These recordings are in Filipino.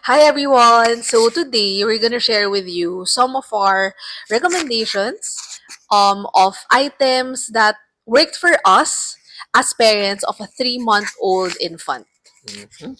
Hi everyone! So today we're gonna share with you some of our recommendations of items that worked for us as parents of a 3-month-old infant. Mhm.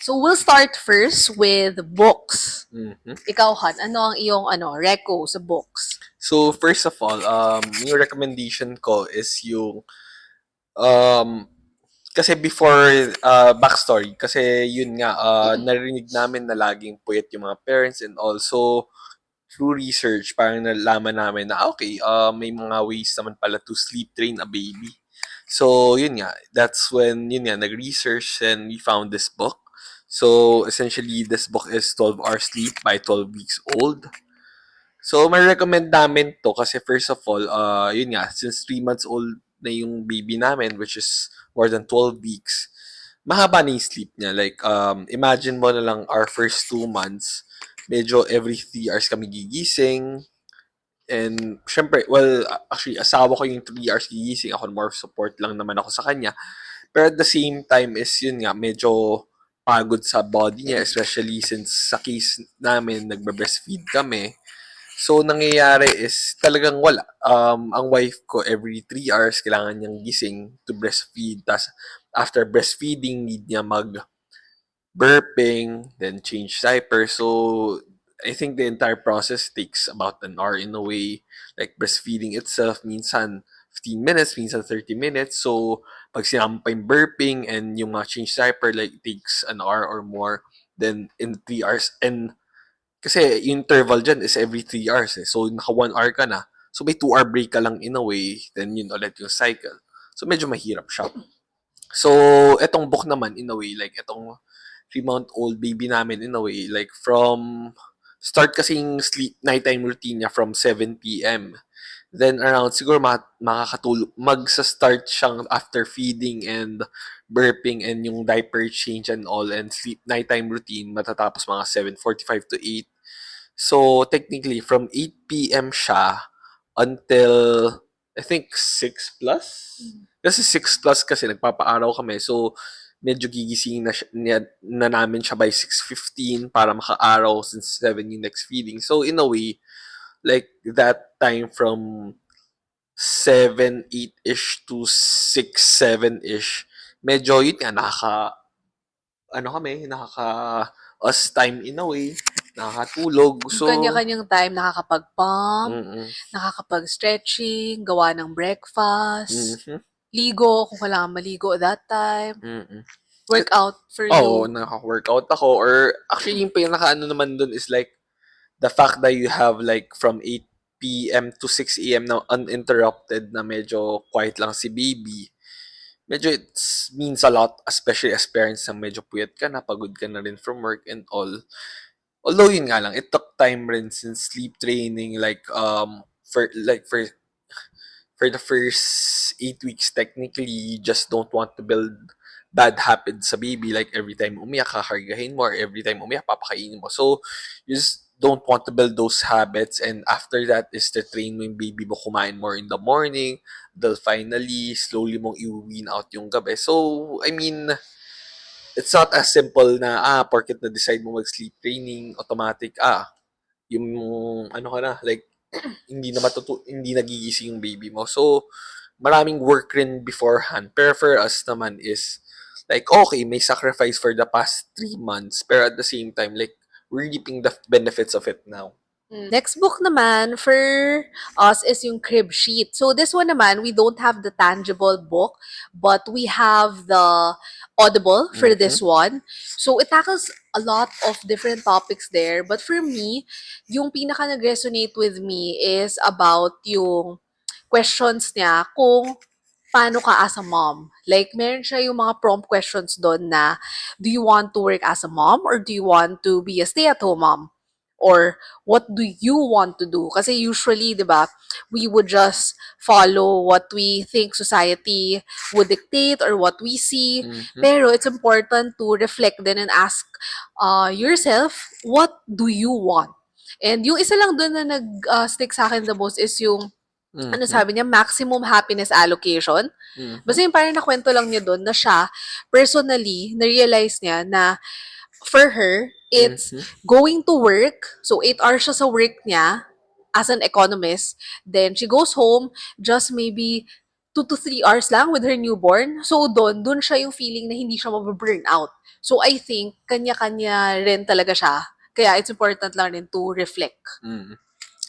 So we'll start first with books. Mhm. Ikaw, Han, ano ang iyong reco sa books? So first of all, yung recommendation ko is yung um kasi before backstory kasi yun nga narinig namin na laging puyat yung mga parents and also through research parang nalaman namin na okay, may mga ways naman pala to sleep train a baby. So yun nga, that's when yun nga nag-research and we found this book. So essentially this book is 12 Hours Sleep by 12 Weeks Old. So, may recommend namin to kasi first of all, yun nga, since 3 months old na yung baby namin, which is more than 12 weeks, mahaba na yung sleep niya. Like, imagine mo na lang our first 2 months, medyo every 3 hours kami gigising. And, syempre, well, actually, asawa ko yung 3 hours gigising. Ako more support lang naman ako sa kanya. Pero at the same time is, yun nga, medyo pagod sa body niya, especially since sa case namin, nagbe-breastfeed kami. So, nangyayari is talagang wala. Ang wife ko, every 3 hours, kailangan niyang gising to breastfeed. Tapos, after breastfeeding, need niya mag-burping, then change diaper. So, I think the entire process takes about an hour in a way. Like, breastfeeding itself, minsan 15 minutes, minsan 30 minutes. So, pag sinama pa yung burping and yung change diaper, like, takes an hour or more. Then, in 3 hours. And kasi yung interval dyan is every 3 hours eh. So, naka 1 hour ka na. So, may 2 hour break ka lang in a way. Then, yun ulit yung cycle. So, medyo mahirap siya. So, etong book naman, in a way, like, etong 3-month-old baby namin, in a way, like, from, start kasing sleep, nighttime routine niya from 7 p.m. Then, around, siguro makakatulog, magsa-start siyang after feeding and burping and yung diaper change and all and sleep nighttime routine, matatapos mga 7:45 to 8. So, technically, from 8 p.m. siya until, I think, 6 plus? Kasi 6 plus kasi nagpapaaraw kami. So, medyo gigisingin na namin siya by 6:15 para makaaraw since 7 yung next feeding. So, in a way, like, that time from 7, 8-ish to 6, 7-ish, medyo yun nga, us time in a way, nakakatulog. So, Kanya-kanyang time, nakakapag-pump, mm, nakakapag-stretching, gawa ng breakfast, mhm, ligo kung kailangan maligo that time, mm. workout for Oo, you. naka-workout ako or actually yung pinakaano naman dun is like the fact that you have like from 8 p.m. to 6 a.m. na uninterrupted na medyo quiet lang si baby. Medyo it means a lot, especially as parents na medyo puyat ka na, pagod ka na rin from work and all. Although yun nga lang, it took time rin since sleep training like for the first 8 weeks, technically, you just don't want to build bad habits sa baby. Like, every time umiyak, kakargahin mo, or every time umiyak, papakainin mo. So, you just don't want to build those habits. And after that is to train mo yung baby mo kumain more in the morning. They'll finally, slowly mong i-wean out yung gabi. So, I mean, it's not as simple na, porket na-decide mo mag-sleep training, automatic, yung, ano ka na, like, hindi nagigising yung baby mo. So, maraming work rin beforehand. Pero for us naman is, like, okay, may sacrifice for the past 3 months. Pero at the same time, like, we're reaping the benefits of it now. Next book naman for us is yung Crib Sheet. So this one naman, we don't have the tangible book, but we have the Audible for this one. So it tackles a lot of different topics there. But for me, yung pinaka nag-resonate with me is about yung questions niya kung paano ka as a mom. Like, meron siya yung mga prompt questions doon na, do you want to work as a mom or do you want to be a stay-at-home mom? Or what do you want to do? Kasi usually, di ba, we would just follow what we think society would dictate or what we see. Mhm. Pero it's important to reflect then and ask yourself, what do you want? And yung isa lang doon na nag-stick sa akin the most is yung ano Mhm. sabi niya, maximum happiness allocation. Mhm. Basta yung parang nakwento lang niya doon na siya, personally, na-realize niya na for her, it's Mhm. going to work. So, 8 hours siya sa work niya as an economist. Then, she goes home just maybe 2 to 3 hours lang with her newborn. So, dun siya yung feeling na hindi siya mababurn out. So, I think, kanya-kanya rin talaga siya. Kaya, it's important lang rin to reflect. Mm.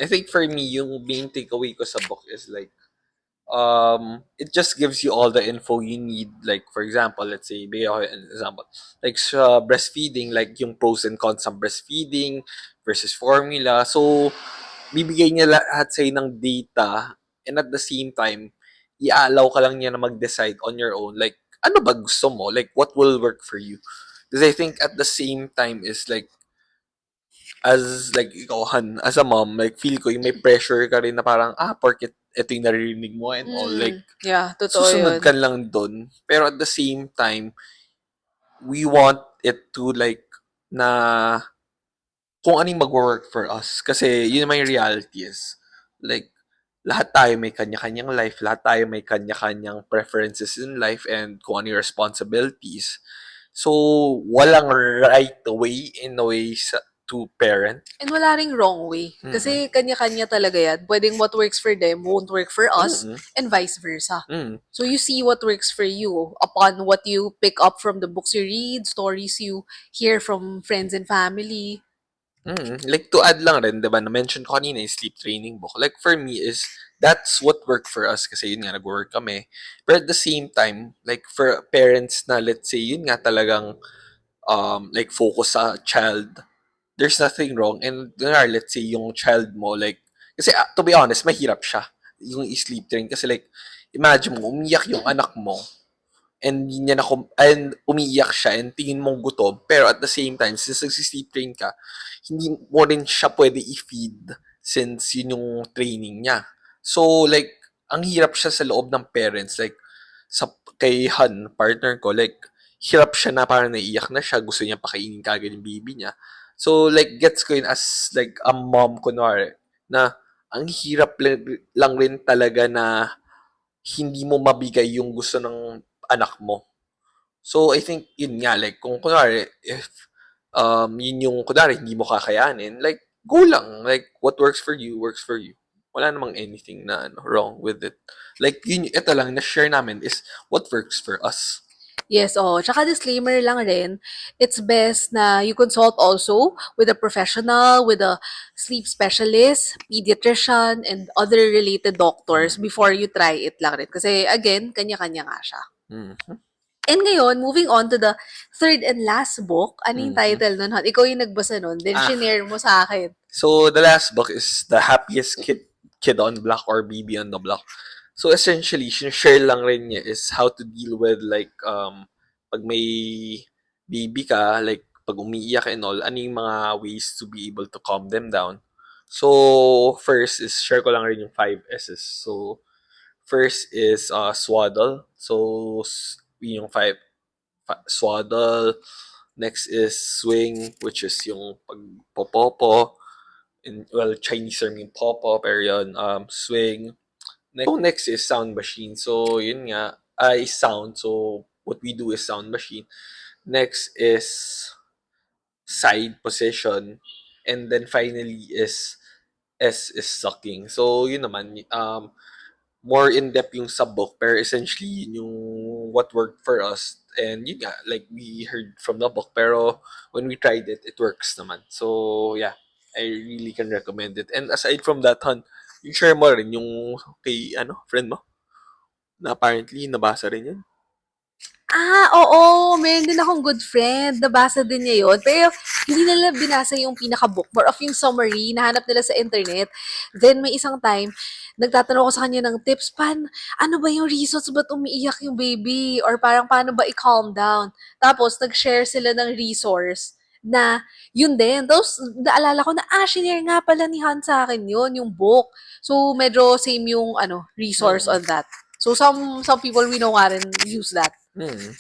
I think for me, yung main takeaway ko sa book is like, it just gives you all the info you need. Like, for example, let's say, bigyan ko an example. Like, sa breastfeeding, like, yung pros and cons ng breastfeeding versus formula. So, bibigay niya lahat sa'yo ng data and at the same time, i-allow ka lang niya na mag-decide on your own. Like, ano ba gusto mo? Like, what will work for you? Because I think at the same time is like, as like ikaw, Han, as a mom, like feel ko yung may pressure ka rin na parang, porket ito yung naririnig mo and all. Like, Yeah, totoo susunod yun. ka lang dun. Pero at the same time, we want it to like, na kung ano yung mag-work for us. Kasi yun naman yung reality is, like, lahat tayo may kanya-kanyang life, lahat tayo may kanya-kanyang preferences in life and kung ano yung responsibilities. So, walang right way in a way to parent. And wala ring wrong way. Mm-mm. Kasi kanya-kanya talaga yan. Pwedeng what works for them won't work for us Mm-mm. and vice versa. Mm. So you see what works for you upon what you pick up from the books you read, stories you hear from friends and family. Mm. Like, to add lang rin, 'di ba, na-mention ko kanina yung sleep training book. Like, for me is, that's what worked for us kasi yun nga, nag-work kami. But at the same time, like, for parents na, let's say, yun nga talagang, like, focus sa child, there's nothing wrong. And, let's say, yung child mo, like, kasi, to be honest, mahirap siya, yung sleep train. Kasi, like, imagine mo, umiyak yung anak mo, and hindi niya na and umiiyak siya and tingin mong gutom pero at the same time since nagsi-sleep train ka hindi mo rin siya pwede i-feed since yun yung training niya. So like ang hirap siya sa loob ng parents like sa kay Han, partner ko, like hirap siya na parang naiiyak na siya, gusto niya pakainin kagad yung baby niya. So like gets ko yun as like a mom kunwari na ang hirap lang rin talaga na hindi mo mabigay yung gusto ng anak mo. So, I think, yun nga, like, kung kunwari, if, yun yung, kunwari, hindi mo kakayanin, like, go lang. Like, what works for you, works for you. Wala namang anything na wrong with it. Like, yun, ito lang, na-share namin is what works for us. Yes, oh. Tsaka disclaimer lang rin, it's best na you consult also with a professional, with a sleep specialist, pediatrician, and other related doctors Mm. before you try it lang rin. Kasi again, kanya-kanya nga siya. Mm-hmm. And ngayon, moving on to the third and last book. Ano yung Mm-hmm. title nun, hon? Ikaw yung nagbasa nun. Then, Ah, shinare mo sa akin. so the last book is The Happiest Kid on Block or Baby on the Block. So essentially, share lang rin niya is how to deal with like pag may baby ka, like pag umiiyak and all, ano yung mga ways to be able to calm them down. So first is share ko lang rin yung 5 S's. So first is swaddle. So yung swaddle. Next is swing, which is yung pagpopopo. In, well, Chinese term yung popo, pero yun, swing. Next is sound machine. So, yun nga, is sound. So, what we do is sound machine. Next is side position. And then finally is S is sucking. So, yun naman, more in-depth yung sa book, pero essentially, yun yung what worked for us. And yun nga, like we heard from the book, pero when we tried it, it works naman. So, yeah, I really can recommend it. And aside from that, Han, yung share mo rin yung kay, friend mo, na apparently, nabasa rin yun. Oo. Meron din akong good friend. Nabasa din niya yun. Pero hindi nila binasa yung pinaka-book. More of yung summary. Nahanap nila sa internet. Then, may isang time, nagtatanong ko sa kanya ng tips. Ano ba yung reasons ba't umiiyak yung baby? Or parang paano ba i-calm down? Tapos, nag-share sila ng resource na yun din. Tapos, naalala ko na, shinare nga pala ni Han sa akin yun, yung book. So, medyo same yung, resource Mm. on that. So, some people we know nga rin use that. Mm.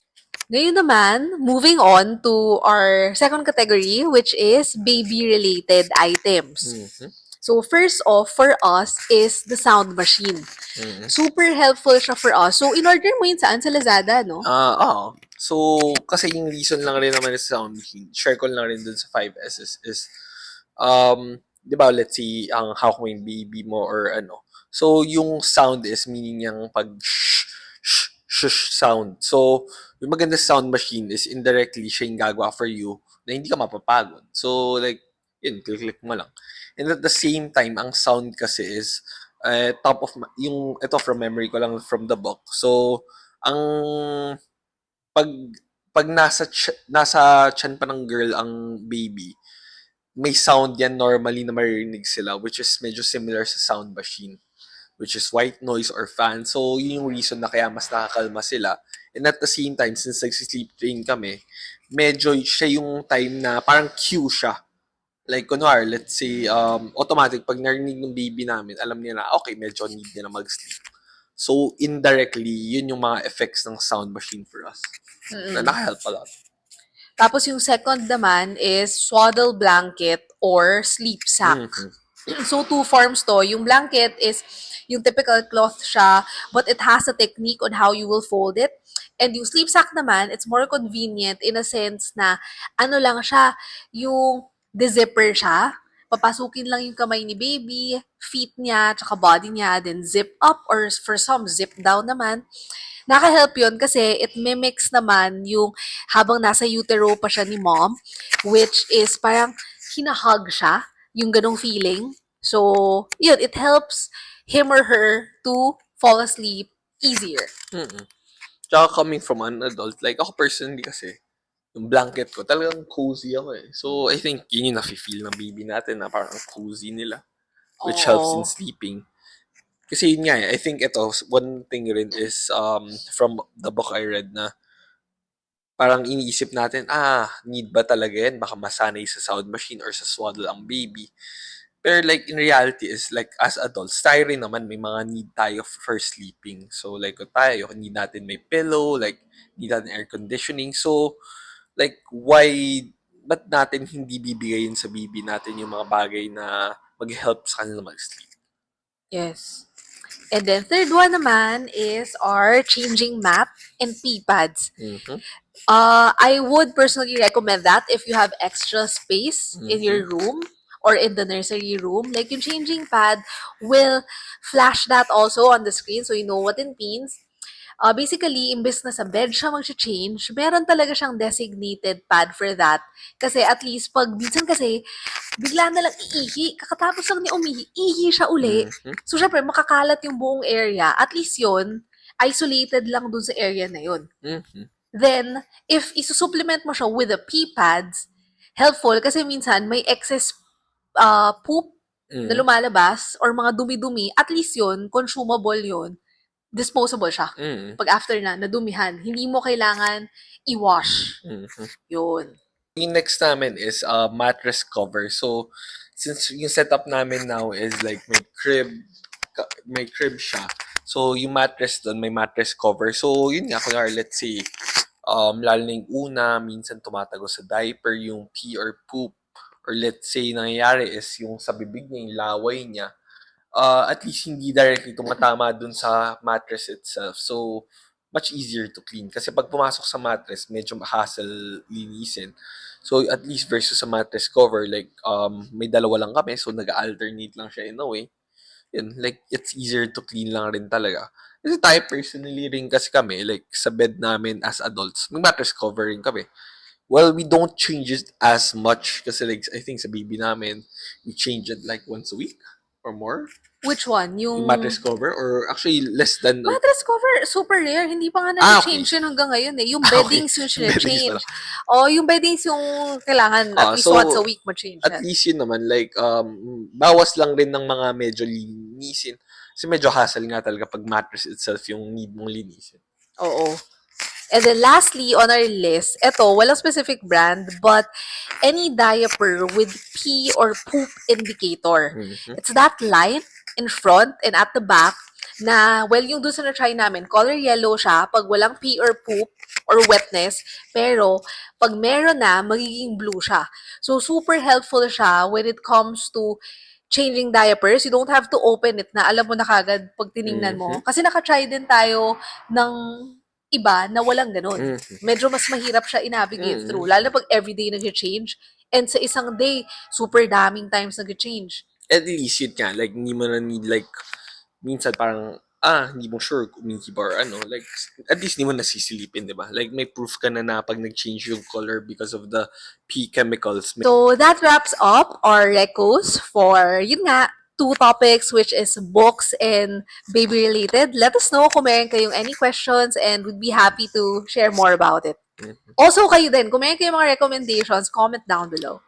Ngayon naman, moving on to our second category, which is baby-related items. Mm-hmm. So first off, for us is the sound machine. Mm. Super helpful siya for us. So, in-order mo yun saan? Sa Lazada, no? Oo. So, kasi yung reason lang rin naman sa sound machine, share ko lang rin dun sa 5S is, 'di ba, let's say, ang hawak mo yung baby mo or ano. So, yung sound is meaning yung pag sound. So, yung maganda sa sound machine is indirectly siya yung gagawa for you na hindi ka mapapagod. So, like, yun, click-click mo lang. And at the same time, ang sound kasi is top of yung ito from memory ko lang from the book. So, ang pag pag nasa tiyan pa ng girl ang baby, may sound yan normally na maririnig sila which is medyo similar sa sound machine, which is white noise or fan. So, yun yung reason na kaya mas nakakalma sila. And at the same time, since nagsi-sleep train kami, medyo siya yung time na parang cue siya. Like, kunwari, let's say, automatic, pag narinig ng baby namin, alam niya na, okay, medyo need niya na mag-sleep. So, indirectly, yun yung mga effects ng sound machine for us. Na naka-help a lot. Tapos yung second naman is swaddle blanket or sleep sack. So, two forms to. Yung blanket is yung typical cloth siya, but it has a technique on how you will fold it. And yung sleep sack naman, it's more convenient in a sense na ano lang siya, yung de-zipper siya. Papasukin lang yung kamay ni baby, feet niya, tsaka body niya, then zip up or for some, zip down naman. Naka-help yun kasi it mimics naman yung habang nasa utero pa siya ni mom, which is parang hinahug siya, yung ganong feeling. So, yun, it helps him or her to fall asleep easier. Mm-mm. Tsaka coming from an adult, like ako personally kasi, yung blanket ko, talagang cozy ako eh. So, I think yun yung nafe-feel ng baby natin na parang cozy nila, which helps in Oo. sleeping. Kasi yun nga eh, I think ito, one thing rin is from the book I read na parang iniisip natin, need ba talaga yan? Baka masanay sa sound machine or sa swaddle ang baby. Pero like in reality is like as adults, tayo rin naman may mga need tayo for sleeping. So like kung tayo, need natin may pillow, like need natin air conditioning. So like why, ba't natin hindi bibigayin sa baby natin yung mga bagay na mag-help sa kanila mag-sleep? Yes. And then third one naman is our changing mat and pee pads. Mm-hmm. I would personally recommend that if you have extra space in your room or in the nursery room. Like yung changing pad will flash that also on the screen so you know what it means. Basically, imbes na sa bed siya mag-change, meron talaga siyang designated pad for that. Kasi at least, pag minsan kasi, bigla na lang iihi, kakatapos lang ni umihi, ihi siya uli. Mm-hmm. So, syempre, makakalat yung buong area. At least yun, isolated lang dun sa area na yun. Mm-hmm. Then, if isusupplement mo siya with the pee pads, helpful kasi minsan may excess poop na lumalabas or mga dumi-dumi, at least yun, consumable yun, disposable siya. Mm-hmm. Pag after na, nadumihan, hindi mo kailangan i-wash. Mm-hmm. Yun. Yung next namin is mattress cover. So, since yung setup namin now is like may crib siya. So, yung mattress doon, may mattress cover. So, yun nga, kunyari, let's say, lalo na yung una, minsan tumatago sa diaper, yung pee or poop. Or let's say, nangyayari is yung sa bibig niya, yung laway niya, at least hindi directly tumatama dun sa mattress itself. So, much easier to clean. Kasi pag pumasok sa mattress, medyo hassle linisin. So, at least versus sa mattress cover, like, may dalawa lang kami, so nag-alternate lang siya in a way. Yun, like, it's easier to clean lang rin talaga. Kasi tayo personally rin kasi kami, like, sa bed namin as adults, may mattress cover rin kami. Well, we don't change it as much kasi like, I think sa baby namin, we change it like once a week or more. Which one? Yung mattress cover or actually less than mattress cover, super rare. Hindi pa nga okay. na-change yun hanggang ngayon eh. Yung beddings yung Beddings change. Yung beddings yung kailangan at least so, once a week mo-change at least yun naman, like, bawas lang rin ng mga medyo linisin. Kasi medyo hassle nga talaga pag mattress itself yung need mong linisin. Oo. And then lastly, on our list, eto, walang specific brand, but any diaper with pee or poop indicator. Mm-hmm. It's that line in front and at the back na, well, yung dun sa na-try namin, color yellow siya pag walang pee or poop or wetness, pero pag meron na, magiging blue siya. So, super helpful siya when it comes to changing diapers, you don't have to open it na alam mo na kagad pag tiningnan mo. Mhm. Kasi nakatry din tayo ng iba na walang ganun. Mhm. Medyo mas mahirap siya i-navigate through. Mm. Lalo na pag everyday nag-change. And sa isang day, super daming times nag-change. At least yun nga, like, hindi mo na need, like, minsan parang, hindi mo sure kung umihi ba or ano, like, at least hindi mo nasisilipin, di ba? Like, may proof ka na pag nag-change yung color because of the pee chemicals. So that wraps up our recos for, yun nga, two topics, which is books and baby related. Let us know kung meron kayong any questions and we'd be happy to share more about it. Mhm. Also kayo din, kung meron kayong mga recommendations, comment down below.